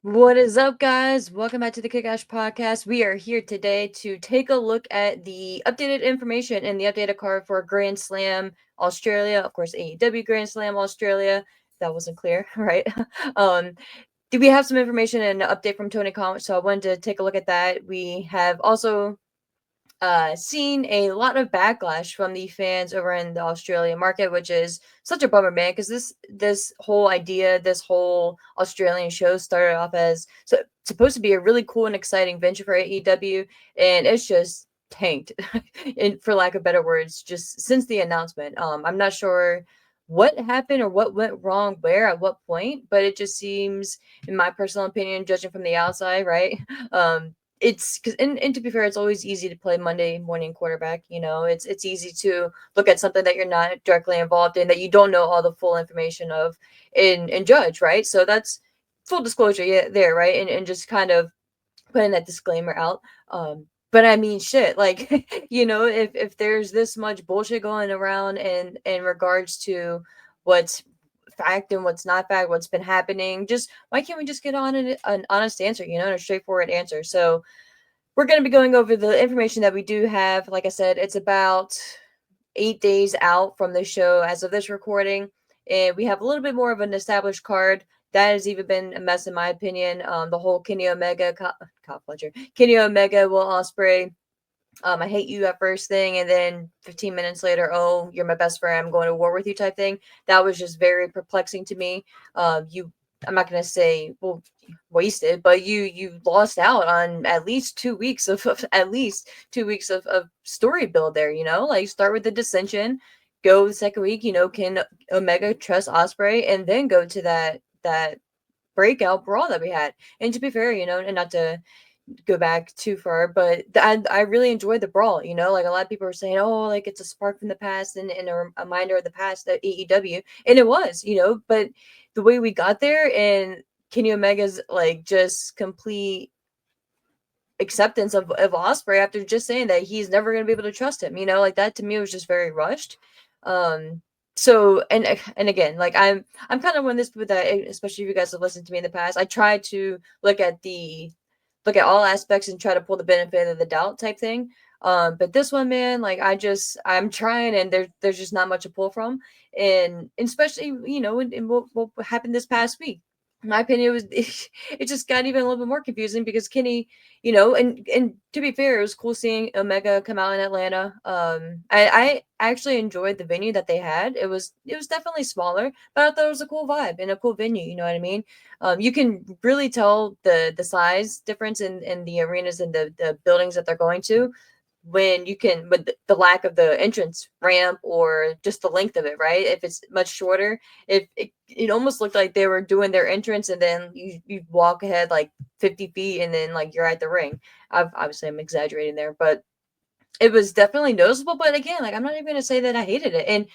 What is up, guys? Welcome back to the Kick-Ass Podcast. We are here today to take a look at the updated information and the updated card for Grand Slam Australia. Of course, AEW Grand Slam Australia. That wasn't clear, right? um, we have some information and an update from Tony Khan, so I wanted to take a look at that. We have also seen a lot of backlash from the fans over in the Australian market, which is such a bummer, man. Because this whole idea, this whole Australian show started off as supposed to be a really cool and exciting venture for AEW, and it's just tanked, in for lack of better words, just since the announcement. I'm not sure what happened or what went wrong where at what point, but it just seems, in my personal opinion, judging from the outside, right, it's because and to be fair, it's always easy to play Monday morning quarterback. It's easy to look at something that you're not directly involved in, that you don't know all the full information of, and judge, right? So that's full disclosure, yeah, there, right? And just kind of putting that disclaimer out. But I mean, shit, like, if there's this much bullshit going around in regards to what's fact and what's not fact, what's been happening, just why can't we just get on an honest answer, and a straightforward answer? So we're going to be going over the information that we do have. Like I said, it's about 8 days out from the show as of this recording, and we have a little bit more of an established card. That has even been a mess, in my opinion. The whole Kenny Omega, Kyle Fletcher, Kenny Omega, Will Ospreay, I hate you at first thing, and then 15 minutes later, oh, you're my best friend, I'm going to war with you type thing. That was just very perplexing to me. I'm not gonna say, well, wasted, but you lost out on at least 2 weeks of at least 2 weeks of story build there. Like, start with the dissension, go the second week. Can Omega trust Osprey, and then go to that breakout brawl that we had. And to be fair, and not to go back too far, but I really enjoyed the brawl. Like, a lot of people were saying, oh, like, it's a spark from the past and a reminder of the past at AEW, and it was, but the way we got there, and Kenny Omega's like just complete acceptance of Osprey after just saying that he's never going to be able to trust him, like, that to me was just very rushed. um so, and again, like, I'm kind of one of this people that, especially if you guys have listened to me in the past, I try to look at all aspects and try to pull the benefit of the doubt type thing. But this one, man, like, I'm trying, and there's just not much to pull from, and especially, in what happened this past week. In my opinion, it just got even a little bit more confusing because Kenny, and to be fair, it was cool seeing Omega come out in Atlanta. I actually enjoyed the venue that they had. It was definitely smaller, but I thought it was a cool vibe and a cool venue. You know what I mean? You can really tell the size difference in the arenas and the buildings that they're going to, when you can, with the lack of the entrance ramp or just the length of it, right? If it's much shorter, if it almost looked like they were doing their entrance, and then you walk ahead like 50 feet, and then, like, you're at the ring. Obviously, I'm exaggerating there, but it was definitely noticeable. But again, like, I'm not even gonna say that I hated it. And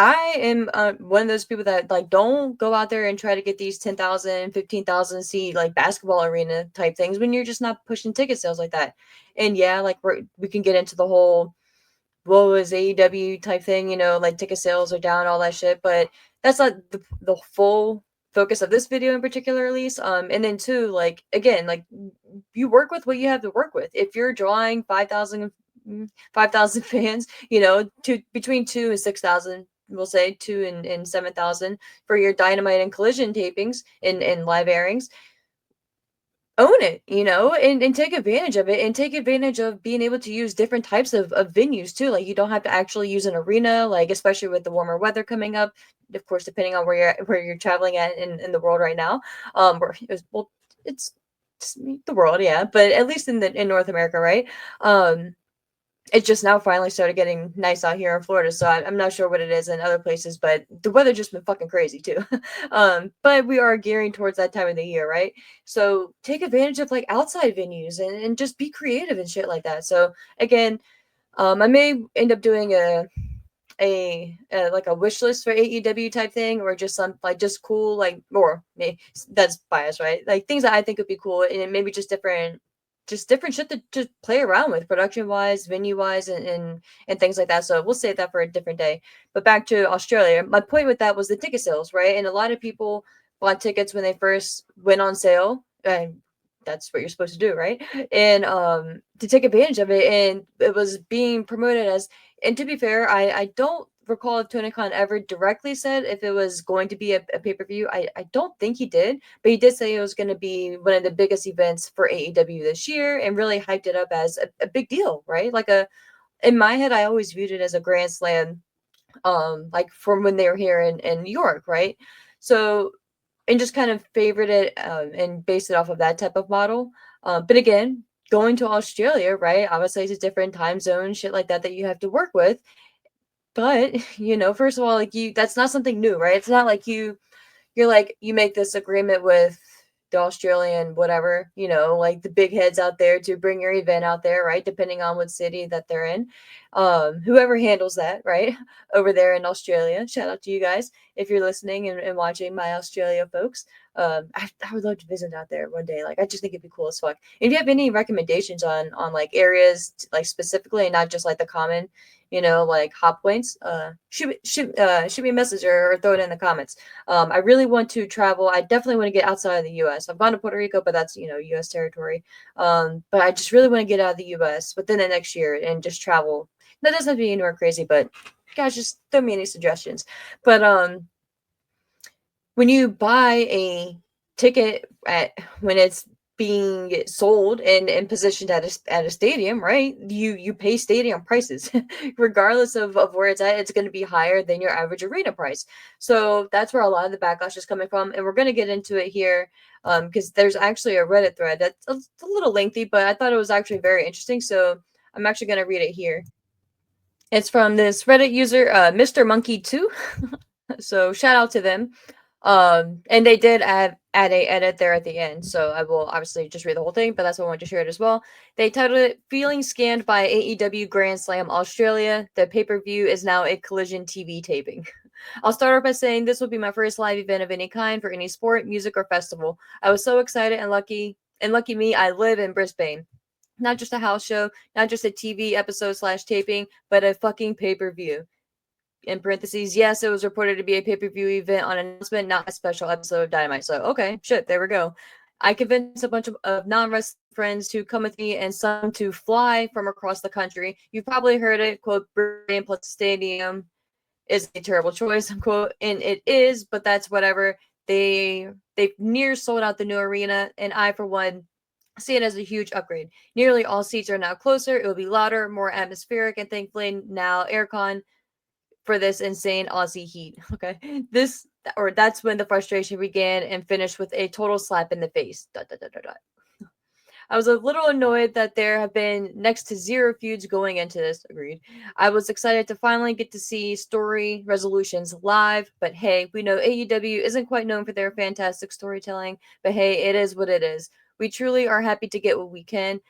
I am one of those people that, like, don't go out there and try to get these 10,000, 15,000 seat, like, basketball arena type things when you're just not pushing ticket sales like that. And yeah, like, we can get into the whole what was AEW type thing, like, ticket sales are down, all that shit, but that's not the full focus of this video in particular, at least. And then two, like, again, like, you work with what you have to work with. If you're drawing 5,000 fans, between 2 and 6,000, we'll say 2 and 7,000 for your Dynamite and Collision tapings and live airings, own it, and take advantage of it, and take advantage of being able to use different types of venues too. Like, you don't have to actually use an arena, like, especially with the warmer weather coming up, of course, depending on where you're traveling at in the world right now. Where it's the world, yeah, but at least in North America, right? It just now finally started getting nice out here in Florida, so I'm not sure what it is in other places, but the weather just been fucking crazy too. But we are gearing towards that time of the year, right? So take advantage of, like, outside venues, and just be creative and shit like that. So again, I may end up doing a like a wish list for AEW type thing, or just some, like, just cool, like, or maybe that's biased, right? Like, things that I think would be cool, and maybe just different shit to play around with, production wise, venue wise, and things like that. So we'll save that for a different day. But back to Australia, my point with that was the ticket sales, right? And a lot of people bought tickets when they first went on sale, and that's what you're supposed to do, right? And to take advantage of it, and it was being promoted as. And to be fair, I don't recall if Tony Khan ever directly said if it was going to be a pay per view. I don't think he did, but he did say it was going to be one of the biggest events for AEW this year, and really hyped it up as a big deal, right? Like a in my head, I always viewed it as a Grand Slam, like from when they were here in New York, right? So and just kind of favored it and based it off of that type of model. But again, going to Australia, right? Obviously, it's a different time zone, shit like that you have to work with. But first of all, like that's not something new, right? It's not like you're like you make this agreement with the Australian whatever, like the big heads out there to bring your event out there, right? Depending on what city that they're in. Whoever handles that, right? Over there in Australia. Shout out to you guys if you're listening and watching, my Australia folks. I would love to visit out there one day. Like I just think it'd be cool as fuck. If you have any recommendations on like areas like specifically and not just like the common, like hot points, shoot me a message or throw it in the comments. I really want to travel. I definitely want to get outside of the U.S. I've gone to Puerto Rico, but that's U.S. territory. But I just really want to get out of the U.S. within the next year and just travel. That doesn't have to be anywhere crazy, but guys, just throw me any suggestions. But when you buy a ticket when it's being sold and positioned at a stadium, right? You pay stadium prices, regardless of where it's at. It's going to be higher than your average arena price. So that's where a lot of the backlash is coming from, and we're going to get into it here because there's actually a Reddit thread that's a little lengthy, but I thought it was actually very interesting. So I'm actually going to read it here. It's from this Reddit user, Mr. Monkey 2. So shout out to them. And they did add a edit there at the end, so I will obviously just read the whole thing, but that's what I wanted to share it as well. They titled it "Feeling Scanned by AEW Grand Slam Australia. The pay-per-view is now a Collision TV taping." I'll start off by saying this will be my first live event of any kind for any sport, music, or festival. I was so excited and lucky me, I live in Brisbane. Not just a house show, not just a TV episode / taping, but a fucking pay-per-view. In parentheses, yes, it was reported to be a pay-per-view event on announcement, not a special episode of Dynamite. So, okay, shit, there we go. I convinced a bunch of non-wrestling friends to come with me and some to fly from across the country. You've probably heard it, quote, Brisbane plus stadium is a terrible choice, unquote, and it is, but that's whatever. They've near sold out the new arena, and I, for one, see it as a huge upgrade. Nearly all seats are now closer. It will be louder, more atmospheric, and thankfully now aircon for this insane Aussie heat. Okay. That's when the frustration began and finished with a total slap in the face. Dot, dot, dot, dot, dot. I was a little annoyed that there have been next to zero feuds going into this. Agreed. I was excited to finally get to see story resolutions live, but hey, we know AEW isn't quite known for their fantastic storytelling, but hey, it is what it is. We truly are happy to get what we can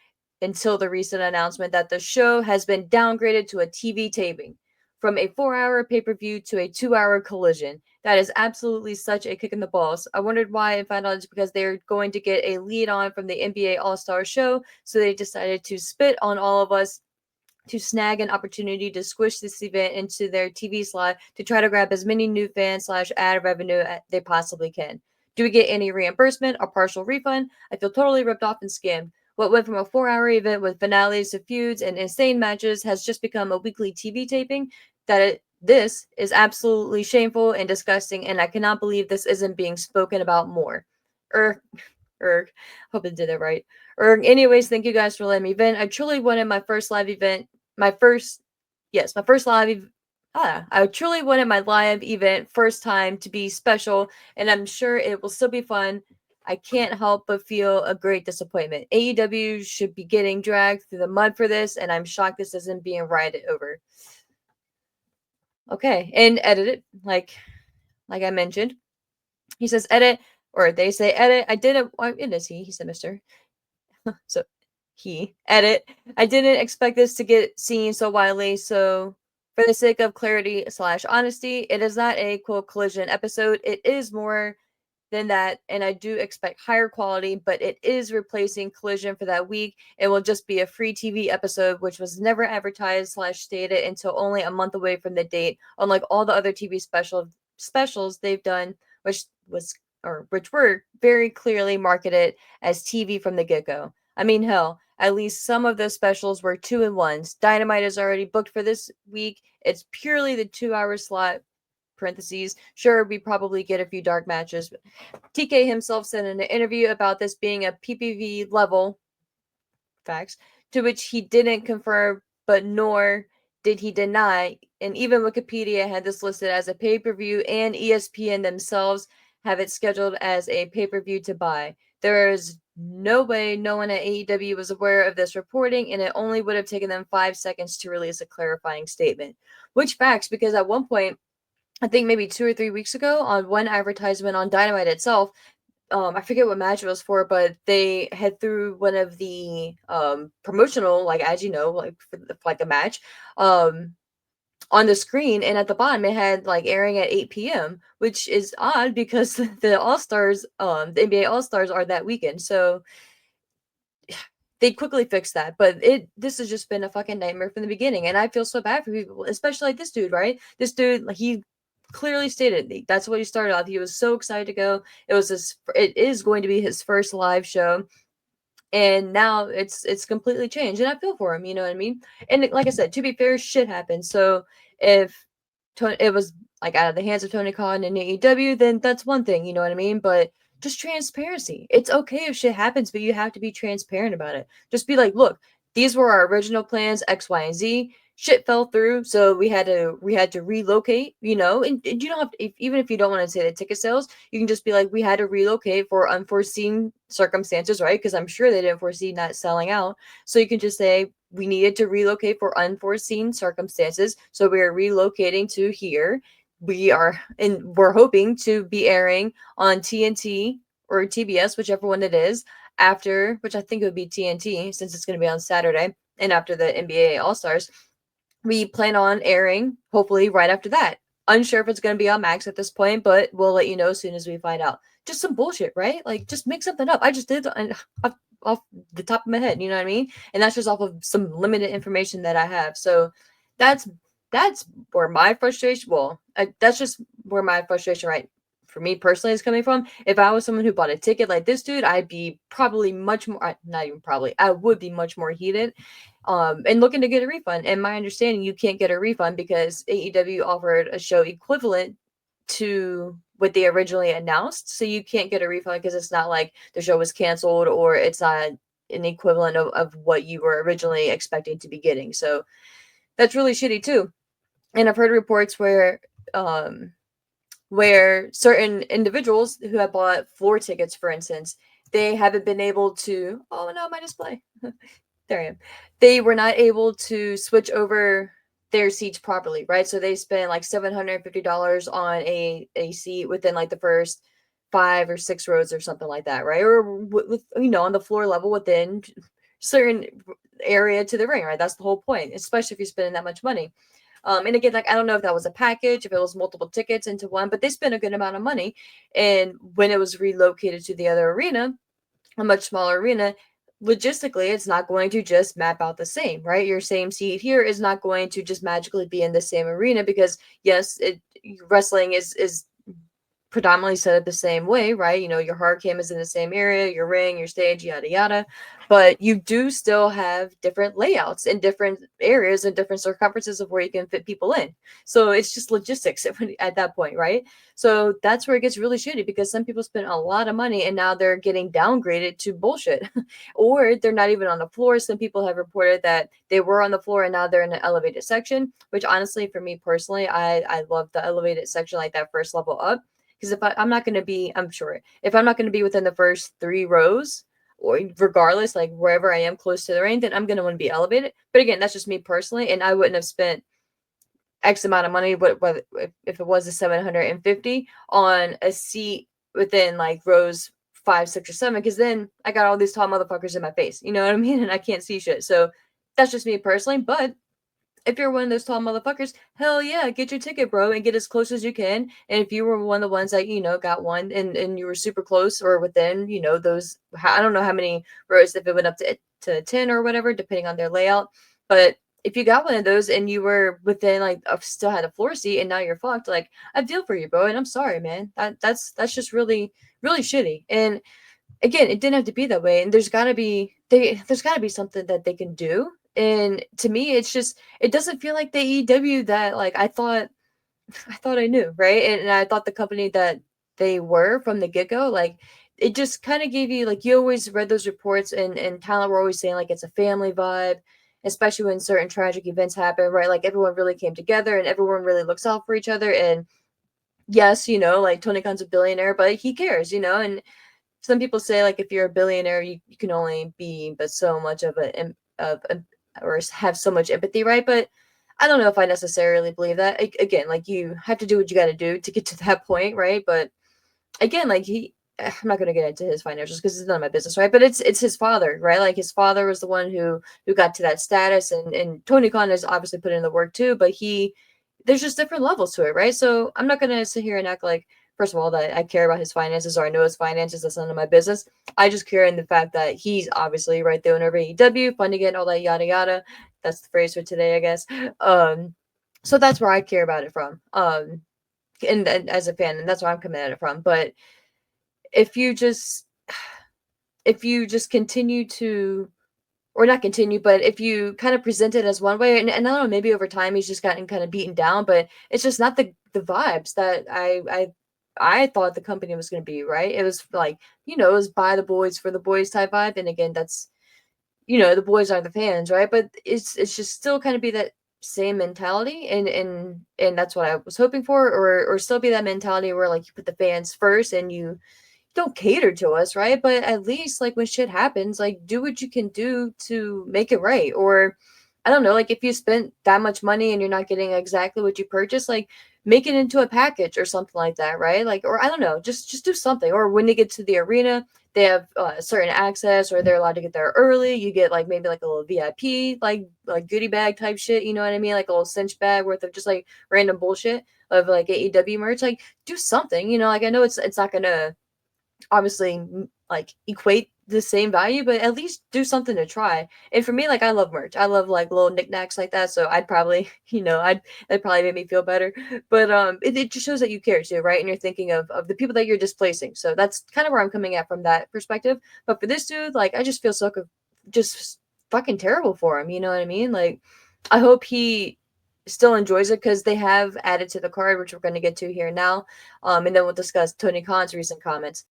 until the recent announcement that the show has been downgraded to a TV taping. From a 4-hour pay per view to a 2-hour collision. That is absolutely such a kick in the balls. I wondered why and found out it's because they're going to get a lead on from the NBA All Star show, so they decided to spit on all of us to snag an opportunity to squish this event into their TV slot to try to grab as many new fans / ad revenue as they possibly can. Do we get any reimbursement or partial refund? I feel totally ripped off and scammed. What went from a 4-hour event with finales to feuds and insane matches has just become a weekly TV taping. This is absolutely shameful and disgusting, and I cannot believe this isn't being spoken about more. Erg, erg. Hope I did it right. Erg. Anyways, thank you guys for letting me vent. I truly wanted my first live event. My first live. I truly wanted my live event first time to be special, and I'm sure it will still be fun. I can't help but feel a great disappointment. AEW should be getting dragged through the mud for this, and I'm shocked this isn't being rioted over. Okay, and edit it like I mentioned. He says edit, or they say edit. I didn't. It is he. He said Mister. So he edit. I didn't expect this to get seen so widely. So for the sake of clarity / honesty, it is not a quote collision episode. It is more than that, and I do expect higher quality, but it is replacing Collision for that week. It will just be a free TV episode, which was never advertised / stated until only a month away from the date, unlike all the other TV specials they've done, which was which were very clearly marketed as TV from the get-go. I mean, hell, at least some of those specials were 2-in-1s. Dynamite is already booked for this week. It's purely the 2-hour slot. Parentheses. Sure, we probably get a few dark matches. TK himself said in an interview about this being a PPV level, facts, to which he didn't confirm, but nor did he deny. And even Wikipedia had this listed as a pay-per-view, and ESPN themselves have it scheduled as a pay-per-view to buy. There is no way no one at AEW was aware of this reporting, and it only would have taken them 5 seconds to release a clarifying statement. Which facts, because at one point, I think maybe 2 or 3 weeks ago, on one advertisement on Dynamite itself, I forget what match it was for, but they had through one of the promotional, like, as you know, like for like a match, um on the screen, and at the bottom it had like airing at 8 p.m., which is odd because the All Stars, the NBA All Stars are that weekend, so they quickly fixed that. But this has just been a fucking nightmare from the beginning, and I feel so bad for people, especially like this dude, right? This dude, like, he clearly stated that's what he started off. He was so excited to go. It is going to be his first live show, and now it's completely changed. And I feel for him, you know what I mean? And like I said, to be fair, shit happens. So if it was like out of the hands of Tony Khan and AEW, then that's one thing, you know what I mean? But just transparency. It's okay if shit happens, but you have to be transparent about it. Just be like, look, these were our original plans, X, Y, and Z. Shit fell through, so we had to relocate, and you don't have to, even if you don't want to say the ticket sales, you can just be like, we had to relocate for unforeseen circumstances, right? Because I'm sure they didn't foresee not selling out. So you can just say, we needed to relocate for unforeseen circumstances. So we are relocating to here. We're hoping to be airing on TNT or TBS, whichever one it is, after, which I think it would be TNT since it's going to be on Saturday and after the NBA All Stars. We plan on airing hopefully right after that. Unsure if it's going to be on Max at this point, but we'll let you know as soon as we find out. Just some bullshit, right? Like, just make something up. I just did off the top of my head, you know what I mean? And that's just off of some limited information that I have. So that's where my frustration. Well, that's just where my frustration, right, for me personally, is coming from. If I was someone who bought a ticket like this dude, I'd be probably much more. Not even probably. I would be much more heated, and looking to get a refund. And my understanding, you can't get a refund because AEW offered a show equivalent to what they originally announced. So you can't get a refund because it's not like the show was canceled or it's not an equivalent of what you were originally expecting to be getting. So that's really shitty too. And I've heard reports where certain individuals who have bought floor tickets, for instance, they haven't been able to. Oh no, my display. There I am. They were not able to switch over their seats properly, right? So they spent like $750 on a seat within like the first 5 or 6 rows or something like that, right? Or with on the floor level within certain area to the ring, right? That's the whole point, especially if you're spending that much money. And again, like, I don't know if that was a package, if it was multiple tickets into one, but they spent a good amount of money. And when it was relocated to the other arena, a much smaller arena, logistically, it's not going to just map out the same, right? Your same seat here is not going to just magically be in the same arena because, yes, wrestling is predominantly set up the same way, right? Your hard cam is in the same area, your ring, your stage, yada yada. But you do still have different layouts in different areas and different circumferences of where you can fit people in. So it's just logistics at that point, right? So that's where it gets really shitty because some people spend a lot of money and now they're getting downgraded to bullshit. Or they're not even on the floor. Some people have reported that they were on the floor and now they're in an elevated section, which honestly, for me personally, I love the elevated section, like that first level up. Because I'm not going to be, I'm sure, if I'm not going to be within the first 3 rows, or regardless, like wherever I am close to the ring, then I'm going to want to be elevated. But again, that's just me personally, and I wouldn't have spent X amount of money, whether if it was a 750 on a seat within like rows 5, 6, or 7, because then I got all these tall motherfuckers in my face. You know what I mean? And I can't see shit. So that's just me personally. But if you're one of those tall motherfuckers, hell yeah, get your ticket, bro, and get as close as you can. And if you were one of the ones that, got one and you were super close or within, those, I don't know how many rows, if it went up to 10 or whatever, depending on their layout. But if you got one of those and you were within, like, still had a floor seat and now you're fucked, like, I feel for you, bro. And I'm sorry, man. That's just really, really shitty. And again, it didn't have to be that way. And there's gotta be something that they can do. And to me, it's just it doesn't feel like the AEW that like I thought I knew, right? And I thought the company that they were from the get go, like it just kind of gave you like you always read those reports and talent were always saying like it's a family vibe, especially when certain tragic events happen, right? Like everyone really came together and everyone really looks out for each other. And yes, like Tony Khan's a billionaire, but he cares, and some people say like if you're a billionaire, you can only be but so much of or have so much empathy, right? But I don't know if I necessarily believe that. Again, like you have to do what you got to do to get to that point, right? But again, like I'm not gonna get into his financials because it's none of my business, right? But it's his father, right? Like his father was the one who got to that status, and Tony Khan has obviously put in the work too, but there's just different levels to it, right? So I'm not gonna sit here and act like first of all that I care about his finances or I know his finances. That's none of my business. I just care in the fact that he's obviously right there over AEW, funding it, and all that yada yada. That's the phrase for today, I guess. So that's where I care about it from. And as a fan, and that's where I'm coming at it from. But if you just if you just continue to or not continue, but if you kind of present it as one way, and I don't know, maybe over time he's just gotten kind of beaten down, but it's just not the vibes that I thought the company was going to be, right? It was like, it was by the boys for the boys type vibe. And again, that's, the boys are the fans, right? But it's just still kind of be that same mentality, and that's what I was hoping for, or still be that mentality where like you put the fans first and you don't cater to us, right? But at least like when shit happens, like do what you can do to make it right. Or I don't know, like if you spent that much money and you're not getting exactly what you purchased, like make it into a package or something like that, right? Like, or I don't know, just do something. Or when they get to the arena, they have certain access, or they're allowed to get there early. You get like maybe like a little VIP like goodie bag type shit. You know what I mean? Like a little cinch bag worth of just like random bullshit of like AEW merch. Like do something. Like I know it's not gonna obviously like equate the same value, but at least do something to try. And for me, like I love merch. I love like little knickknacks like that. So I'd probably, that'd probably make me feel better. But it just shows that you care too, right? And you're thinking of the people that you're displacing. So that's kind of where I'm coming at from that perspective. But for this dude, like I just feel just fucking terrible for him. You know what I mean? Like I hope he still enjoys it because they have added to the card, which we're going to get to here now. And then we'll discuss Tony Khan's recent comments.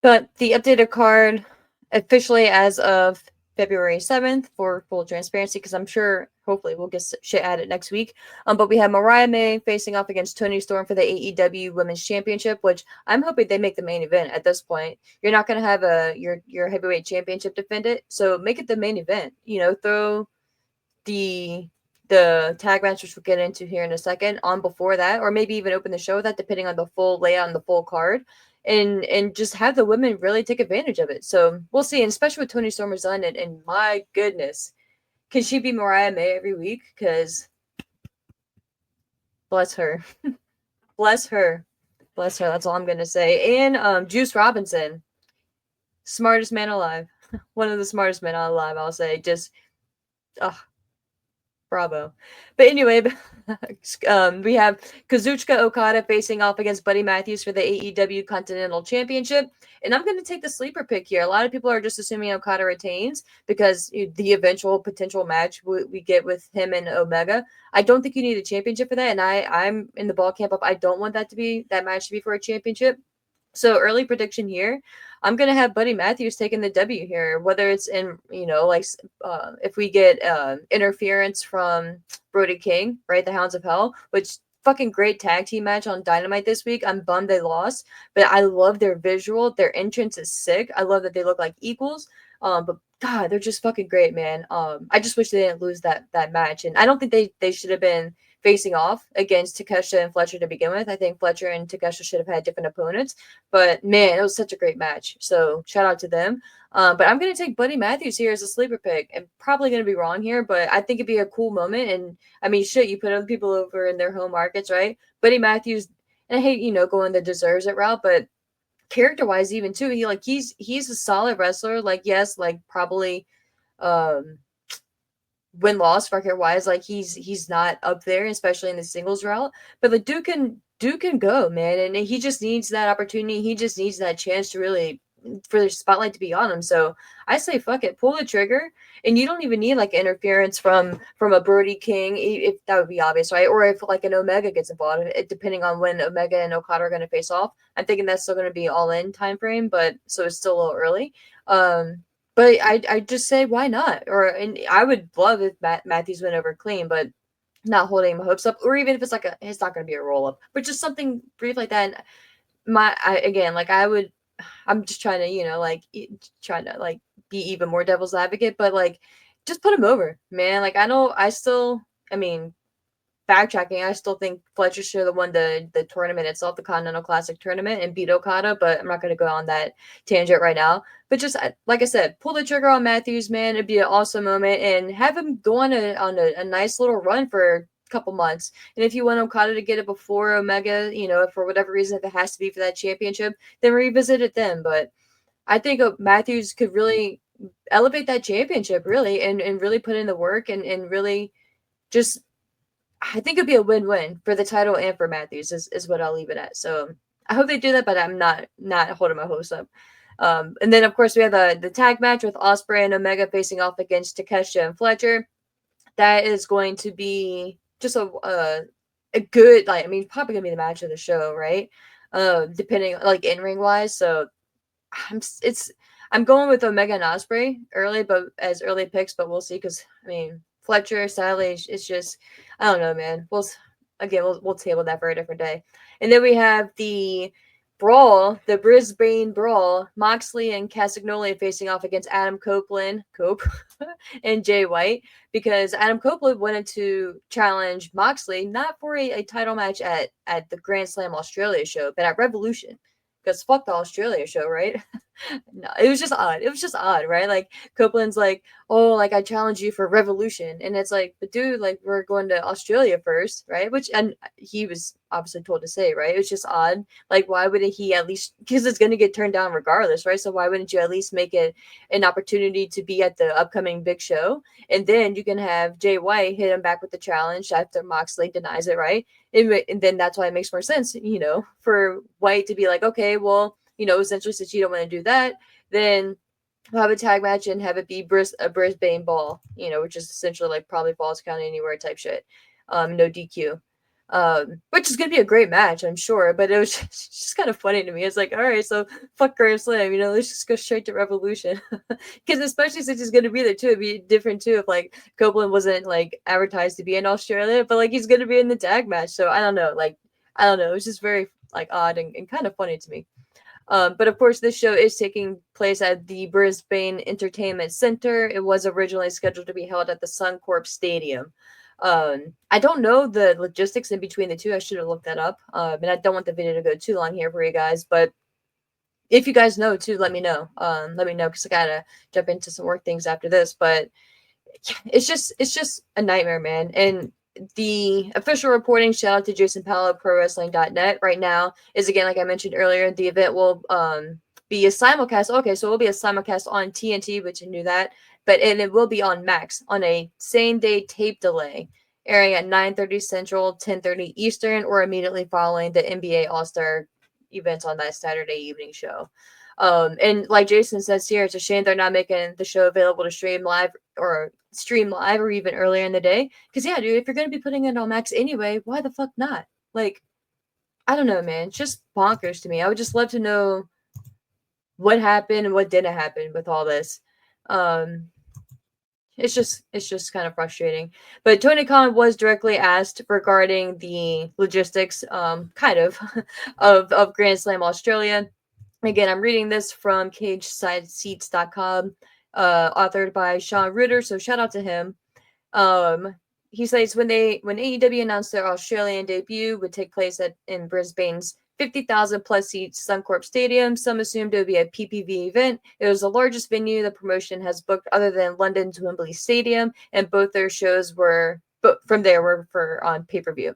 But the updated card officially as of February 7th for full transparency, because I'm sure hopefully we'll get shit at it next week. But we have Mariah May facing off against Toni Storm for the AEW Women's Championship, which I'm hoping they make the main event at this point. You're not gonna have your heavyweight championship defended, so make it the main event. Throw the tag match, which we'll get into here in a second, on before that, or maybe even open the show with that, depending on the full layout and the full card, and just have the women really take advantage of it. So we'll see, and especially with Toni Storm is done, and my goodness, can she be Mariah May every week? Because bless her, bless her, bless her. That's all I'm gonna say. And Juice Robinson, smartest man alive, one of the smartest men alive, I'll say. Just, ugh, bravo. But anyway, we have Kazuchika Okada facing off against Buddy Matthews for the AEW Continental Championship. And I'm going to take the sleeper pick here. A lot of people are just assuming Okada retains because the eventual potential match we get with him and Omega. I don't think you need a championship for that. And I'm in the ball camp of I don't want that match to be for a championship. So early prediction here, I'm gonna have Buddy Matthews taking the W here. Whether it's in like if we get interference from Brody King, right, the Hounds of Hell, which fucking great tag team match on Dynamite this week. I'm bummed they lost, but I love their visual. Their entrance is sick. I love that they look like equals. But God, they're just fucking great, man. I just wish they didn't lose that match, and I don't think they should have been facing off against Takeshita and Fletcher to begin with. I think Fletcher and Takeshita should have had different opponents. But man, it was such a great match. So shout out to them. But I'm going to take Buddy Matthews here as a sleeper pick. I'm probably going to be wrong here, but I think it'd be a cool moment. And I mean, shit, you put other people over in their home markets, right? Buddy Matthews, and I hate, going the deserves it route, but character wise, even too, he's a solid wrestler. Like, yes, like probably um win loss record wise, like he's not up there, especially in the singles route. But the dude can Dude can go, man, and he just needs that opportunity. He just needs that chance to really for the spotlight to be on him. So I say, fuck it, pull the trigger, and you don't even need like interference from a Brody King, if that would be obvious, right? Or if like an Omega gets involved, depending on when Omega and Okada are going to face off. I'm thinking that's still going to be all in time frame, but so it's still a little early. But I just say why not? Or and I would love if Matthews went over clean, but not holding my hopes up, or even if it's like it's not going to be a roll up, but just something brief like that. And again, like I'm just trying to, like trying to like be even more devil's advocate, but like just put him over, man. Like I mean, backtracking, I still think Fletcher should have won the tournament itself, the Continental Classic tournament, and beat Okada, but I'm not going to go on that tangent right now. But just like I said, pull the trigger on Matthews, man. It'd be an awesome moment, and have him go on a nice little run for a couple months. And if you want Okada to get it before Omega, for whatever reason, if it has to be for that championship, then revisit it then. But I think Matthews could really elevate that championship, really, and really put in the work and really just I think it'd be a win-win for the title and for Matthews is what I'll leave it at. So I hope they do that, but I'm not holding my hopes up. And then of course we have the tag match with Ospreay and Omega facing off against Takeshita and Fletcher. That is going to be just a good probably gonna be the match of the show, right? Depending like in ring wise. So I'm going with Omega and Ospreay early, but as early picks, but we'll see because Fletcher, sadly, it's just I don't know, man. We'll table that for a different day. And then we have the brawl, the Brisbane brawl, Moxley and Castagnoli facing off against Adam Copeland, and Jay White, because Adam Copeland wanted to challenge Moxley not for a title match at the Grand Slam Australia show, but at Revolution. Because fuck the Australia show, right? No, it was just odd. It was just odd, right? Like Copeland's like, oh, like I challenge you for Revolution, and it's like, but dude, like we're going to Australia first, right? Which and he was obviously told to say, right? It was just odd. Like, why wouldn't he at least? Because it's going to get turned down regardless, right? So why wouldn't you at least make it an opportunity to be at the upcoming big show, and then you can have Jay White hit him back with the challenge after Moxley denies it, right? And then that's why it makes more sense, for White to be like, okay, well, essentially since you don't want to do that, then we'll have a tag match and have it be a Brisbane ball, which is essentially like probably Falls Count Anywhere type shit. No DQ. Which is gonna be a great match, I'm sure, but it was just kind of funny to me. It's like, all right, so fuck Grand Slam, let's just go straight to Revolution. Because especially since he's gonna be there too, it'd be different too if like Copeland wasn't like advertised to be in Australia, but like he's gonna be in the tag match. So I don't know, it was just very like odd and kind of funny to me. But of course, this show is taking place at the Brisbane Entertainment Centre. It was originally scheduled to be held at the Suncorp Stadium. I don't know the logistics in between the two. I should have looked that up. And I don't want the video to go too long here for you guys. But if you guys know too, let me know. Let me know because I gotta jump into some work things after this. But it's just a nightmare, man. And the official reporting, shout out to Jason Powell, ProWrestling.net right now, is again, like I mentioned earlier, the event will be a simulcast. Okay, so it will be a simulcast on TNT, which I knew that, and it will be on Max on a same day tape delay, airing at 9:30 Central, 10:30 Eastern, or immediately following the NBA All-Star events on that Saturday evening show. And like Jason says here, it's a shame they're not making the show available to stream live or even earlier in the day. Because yeah, dude, if you're gonna be putting it on Max anyway, why the fuck not? Like, I don't know, man. It's just bonkers to me. I would just love to know what happened and what didn't happen with all this. It's just kind of frustrating. But Tony Khan was directly asked regarding the logistics, kind of, of Grand Slam Australia. Again, I'm reading this from CagesideSeats.com, authored by Sean Reuter. So shout out to him. He says when AEW announced their Australian debut would take place in Brisbane's 50,000 plus seats Suncorp Stadium, some assumed it would be a PPV event. It was the largest venue the promotion has booked other than London's Wembley Stadium, and both their shows were on pay-per-view.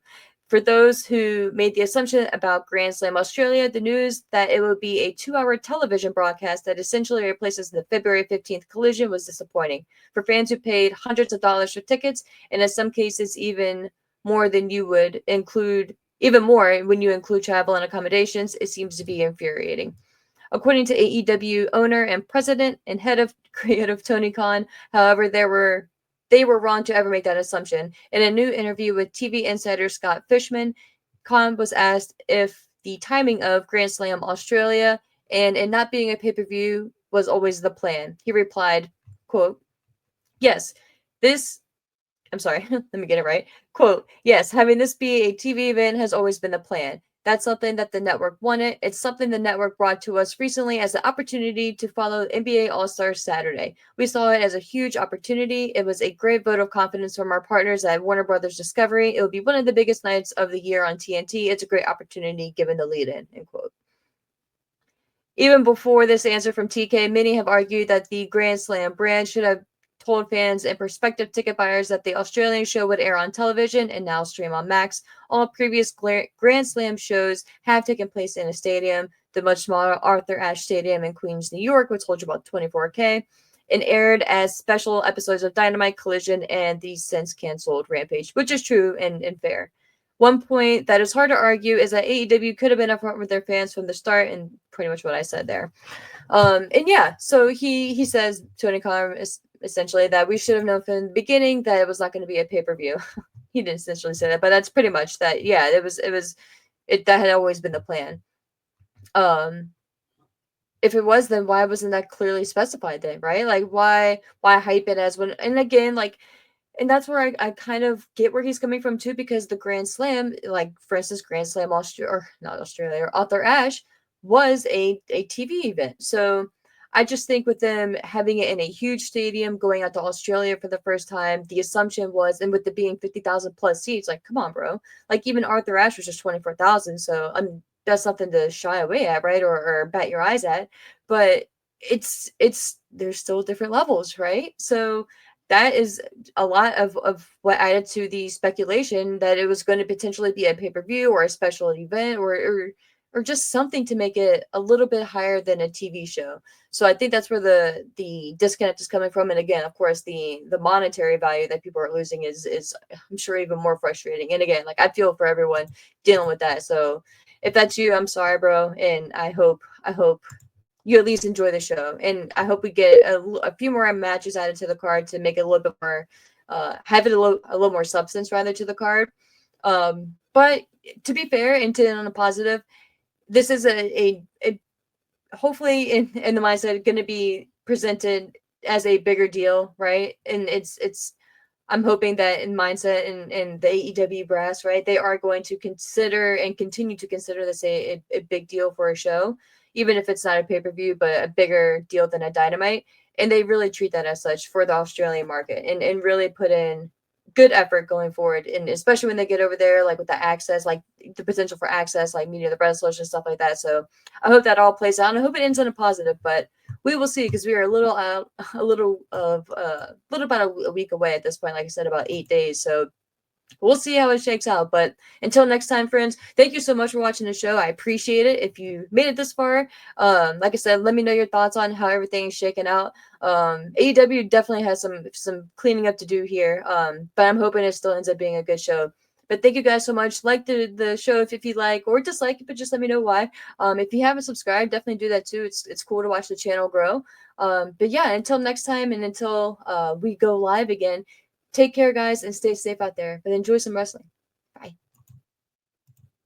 For those who made the assumption about Grand Slam Australia, the news that it would be a 2-hour television broadcast that essentially replaces the February 15th Collision was disappointing. For fans who paid hundreds of dollars for tickets, and in some cases even more than you would include Even more, when you include travel and accommodations, it seems to be infuriating. According to AEW owner and president and head of creative Tony Khan, however, they were wrong to ever make that assumption. In a new interview with TV insider Scott Fishman, Khan was asked if the timing of Grand Slam Australia and it not being a pay-per-view was always the plan. He replied, quote, yes, this I'm sorry, let me get it right. Quote, yes, having this be a TV event has always been the plan. That's something that the network wanted. It's something the network brought to us recently as the opportunity to follow NBA All Stars Saturday. We saw it as a huge opportunity. It was a great vote of confidence from our partners at Warner Brothers Discovery. It will be one of the biggest nights of the year on TNT. It's a great opportunity given the lead in, end quote. Even before this answer from TK, many have argued that the Grand Slam brand should have told fans and prospective ticket buyers that the Australian show would air on television and now stream on Max. All previous Grand Slam shows have taken place in a stadium, the much smaller Arthur Ashe Stadium in Queens, New York, which holds about 24K, and aired as special episodes of Dynamite, Collision, and the since canceled Rampage, which is true and fair. One point that is hard to argue is that AEW could have been upfront with their fans from the start, and pretty much what I said there. And yeah, so he says, Tony Khan, is essentially that we should have known from the beginning that it was not going to be a pay-per-view. He didn't essentially say that, but that's pretty much that. Yeah, that had always been the plan. If it was, then why wasn't that clearly specified then, right? Like why hype it as when, and again, like, and that's where I kind of get where he's coming from too, because the Grand Slam, like for instance, Grand Slam Australia, or not Australia, or Arthur Ashe was a TV event. So I just think with them having it in a huge stadium, going out to Australia for the first time, the assumption was, and with it being 50,000 plus seats, like, come on, bro. Like even Arthur Ashe was just 24,000. So that's something to shy away at, right? Or bat your eyes at. But there's still different levels, right? So that is a lot of what added to the speculation that it was going to potentially be a pay-per-view or a special event or just something to make it a little bit higher than a TV show. So I think that's where the disconnect is coming from. And again, of course, the monetary value that people are losing is I'm sure even more frustrating. And again, like I feel for everyone dealing with that. So if that's you, I'm sorry, bro. And I hope you at least enjoy the show. And I hope we get a few more matches added to the card to make it a little bit more, have it a little more substance rather to the card. But to be fair and to end on a positive, this is a hopefully in the mindset going to be presented as a bigger deal, right? And it's I'm hoping that in mindset and the AEW brass, right, they are going to consider and continue to consider this a big deal for a show, even if it's not a pay-per-view, but a bigger deal than a Dynamite. And they really treat that as such for the Australian market and really put in good effort going forward. And especially when they get over there, like with the access, like the potential for access, like media the wrestlers and stuff like that. So I hope that all plays out and I hope it ends on a positive, but we will see because we are a little about a week away at this point. Like I said, about 8 days. So we'll see how it shakes out. But until next time, friends, thank you so much for watching the show. I appreciate it. If you made it this far, like I said, let me know your thoughts on how everything is shaking out. AEW definitely has some cleaning up to do here. But I'm hoping it still ends up being a good show. But thank you guys so much. Like the show if you like, or dislike it, but just let me know why. If you haven't subscribed, definitely do that too. It's cool to watch the channel grow. But yeah, until next time and until we go live again, take care, guys, and stay safe out there. But enjoy some wrestling.